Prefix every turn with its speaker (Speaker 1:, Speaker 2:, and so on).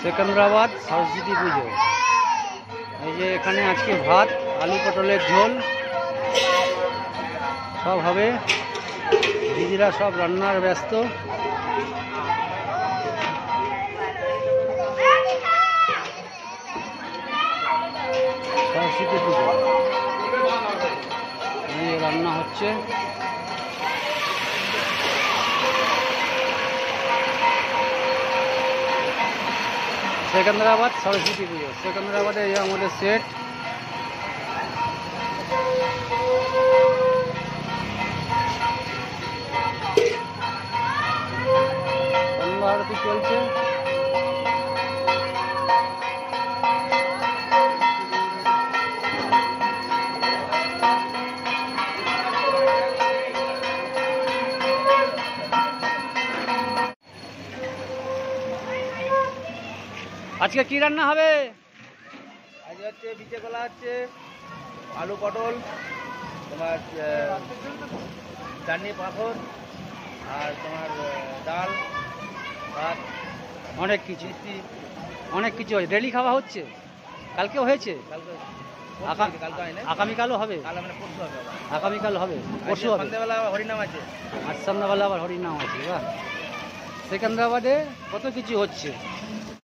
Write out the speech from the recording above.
Speaker 1: সেকেন্দ্রাবাদ সরস্বতী পুজো। এই যে এখানে আজকে ভাত, আলু পটলের ঝোল সব হবে। দিদিরা সব রান্নার ব্যস্ত। সরস্বতী পুজো এই রান্না হচ্ছে। সেকেন্দ্রাবাদ সরস্বতী পুজো। সেকেন্দ্রাবাদে এই আমাদের সেট। গঙ্গা আরতি চলছে। আজকে কি রান্না হবে?
Speaker 2: আজকে হচ্ছে বিচে কলা, হচ্ছে আলু পটল, তোমার চাটনি পাঁপড়, আর তোমার ডাল ভাত,
Speaker 1: অনেক কিছু
Speaker 2: মিষ্টি।
Speaker 1: অনেক কিছু হয়। ডেলি খাওয়া হচ্ছে? কালকেও হয়েছে?
Speaker 2: কালকে কালকে হয় না,
Speaker 1: আগামীকালও হবে?
Speaker 2: কাল মানে পরশু হবে আবার।
Speaker 1: আগামীকাল হবে, পরশু হবে।
Speaker 2: সন্ধ্যেবেলা হরিনাম আছে।
Speaker 1: আজ সন্ধ্যাবেলা আবার হরিনাম আছে। বাহ! সেকেন্দ্রাবাদে কত কিছু হচ্ছে।